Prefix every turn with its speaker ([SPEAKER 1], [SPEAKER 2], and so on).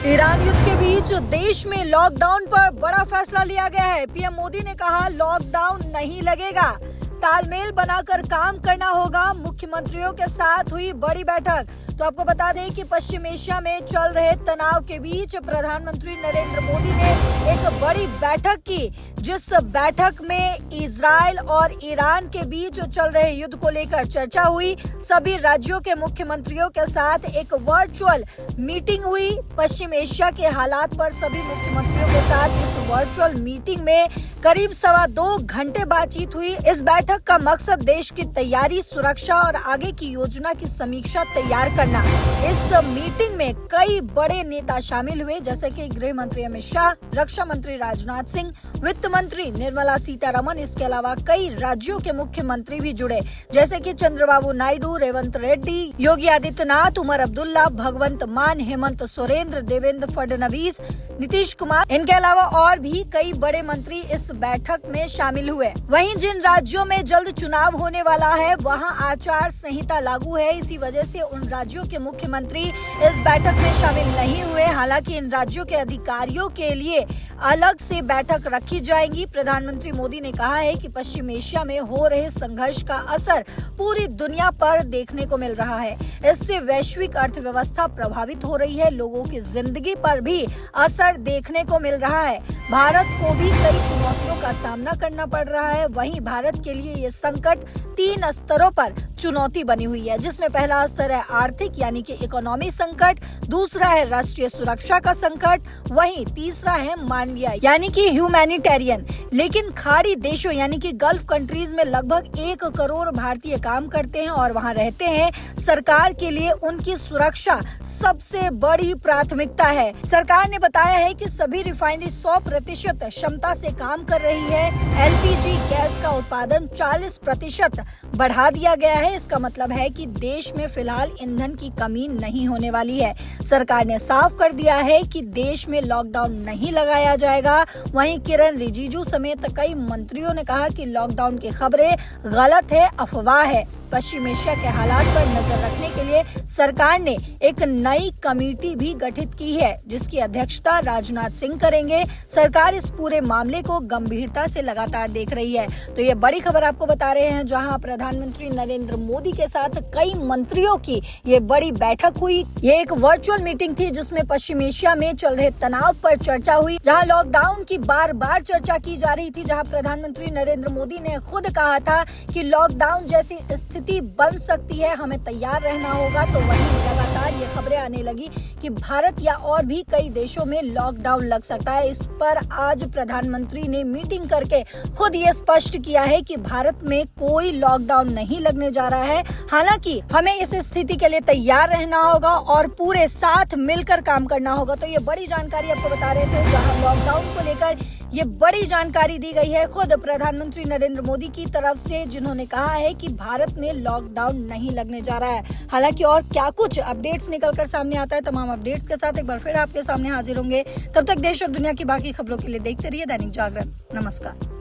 [SPEAKER 1] Iran युद्ध के बीच देश में लॉकडाउन पर बड़ा फैसला लिया गया है। पीएम मोदी ने कहा लॉकडाउन नहीं लगेगा, तालमेल बनाकर काम करना होगा। मुख्यमंत्रियों के साथ हुई बड़ी बैठक। तो आपको बता दें कि पश्चिम एशिया में चल रहे तनाव के बीच प्रधानमंत्री नरेंद्र मोदी ने एक बड़ी बैठक की, जिस बैठक में इजराइल और ईरान के बीच चल रहे युद्ध को लेकर चर्चा हुई। सभी राज्यों के मुख्यमंत्रियों के साथ एक वर्चुअल मीटिंग हुई। पश्चिम एशिया के हालात पर सभी मुख्यमंत्रियों के साथ इस वर्चुअल मीटिंग में करीब 2.25 घंटे बातचीत हुई। इस बैठक का मकसद देश की तैयारी, सुरक्षा और आगे की योजना की समीक्षा तैयार करना। इस मीटिंग में कई बड़े नेता शामिल हुए, जैसे कि गृह मंत्री अमित शाह, रक्षा मंत्री राजनाथ सिंह, वित्त मंत्री निर्मला सीतारमन। इसके अलावा कई राज्यों के मुख्यमंत्री भी जुड़े, जैसे कि चंद्रबाबू नायडू, रेवंत रेड्डी, योगी आदित्यनाथ, उमर अब्दुल्ला, भगवंत मान, हेमंत सोरेन, देवेंद्र फडणवीस, नीतीश कुमार। इनके अलावा और भी कई बड़े मंत्री इस बैठक में शामिल हुए। वहीं जिन राज्यों में जल्द चुनाव होने वाला है, वहां आचार संहिता लागू है। इसी वजह से उन राज्यों के मुख्यमंत्री इस बैठक में शामिल नहीं हुए। हालांकि इन राज्यों के अधिकारियों के लिए अलग से बैठक रखी जाएगी। प्रधानमंत्री मोदी ने कहा है कि पश्चिम एशिया में हो रहे संघर्ष का असर पूरी दुनिया पर देखने को मिल रहा है। इससे वैश्विक अर्थव्यवस्था प्रभावित हो रही है, लोगों की जिंदगी पर भी असर देखने को मिल रहा है। भारत को भी कई चुनौतियों का सामना करना पड़ रहा है। वहीं भारत के लिए ये संकट 3 स्तरों पर चुनौती बनी हुई है, जिसमें पहला स्तर है आर्थिक यानी कि इकोनॉमी संकट, दूसरा है राष्ट्रीय सुरक्षा का संकट, वहीं तीसरा है मानवीय यानी कि ह्यूमैनिटेरियन। लेकिन खाड़ी देशों यानी कि गल्फ कंट्रीज में लगभग 1 करोड़ भारतीय काम करते हैं और वहां रहते हैं। सरकार के लिए उनकी सुरक्षा सबसे बड़ी प्राथमिकता है। सरकार ने बताया है कि सभी रिफाइनरी 100% क्षमता से काम कर रही है। एलपीजी गैस का उत्पादन 40% बढ़ा दिया गया है। इसका मतलब है कि देश में फिलहाल ईंधन की कमी नहीं होने वाली है। सरकार ने साफ कर दिया है कि देश में लॉकडाउन नहीं लगाया जाएगा। वहीं किरण रिजिजू समेत कई मंत्रियों ने कहा कि लॉकडाउन की खबरें गलत है, अफवाह है। पश्चिम एशिया के हालात पर नजर रखने के लिए सरकार ने एक नई कमेटी भी गठित की है, जिसकी अध्यक्षता राजनाथ सिंह करेंगे। सरकार इस पूरे मामले को गंभीरता से लगातार देख रही है। तो ये बड़ी खबर आपको बता रहे हैं, जहां प्रधानमंत्री नरेंद्र मोदी के साथ कई मंत्रियों की ये बड़ी बैठक हुई। ये एक वर्चुअल मीटिंग थी, जिसमें पश्चिम एशिया में चल रहे तनाव पर चर्चा हुई, जहाँ लॉकडाउन की बार बार चर्चा की जा रही थी, जहाँ प्रधानमंत्री नरेंद्र मोदी ने खुद कहा था कि लॉकडाउन जैसी स्थिति बन सकती है, हमें तैयार रहना होगा। तो वहीं लगातार ये खबरें आने लगी कि भारत या और भी कई देशों में लॉकडाउन लग सकता है। इस पर आज प्रधानमंत्री ने मीटिंग करके खुद ये स्पष्ट किया है कि भारत में कोई लॉकडाउन नहीं लगने जा रहा है। हालांकि हमें इस स्थिति के लिए तैयार रहना होगा और पूरे साथ मिलकर काम करना होगा। तो ये बड़ी जानकारी आपको बता रहे थे, जहां लॉकडाउन को लेकर ये बड़ी जानकारी दी गई है खुद प्रधानमंत्री नरेंद्र मोदी की तरफ से, जिन्होंने कहा है कि भारत में लॉकडाउन नहीं लगने जा रहा है। हालांकि और क्या कुछ अपडेट्स निकलकर सामने आता है, तमाम अपडेट्स के साथ एक बार फिर आपके सामने हाजिर होंगे। तब तक देश और दुनिया की बाकी खबरों के लिए देखते रहिए दैनिक जागरण। नमस्कार।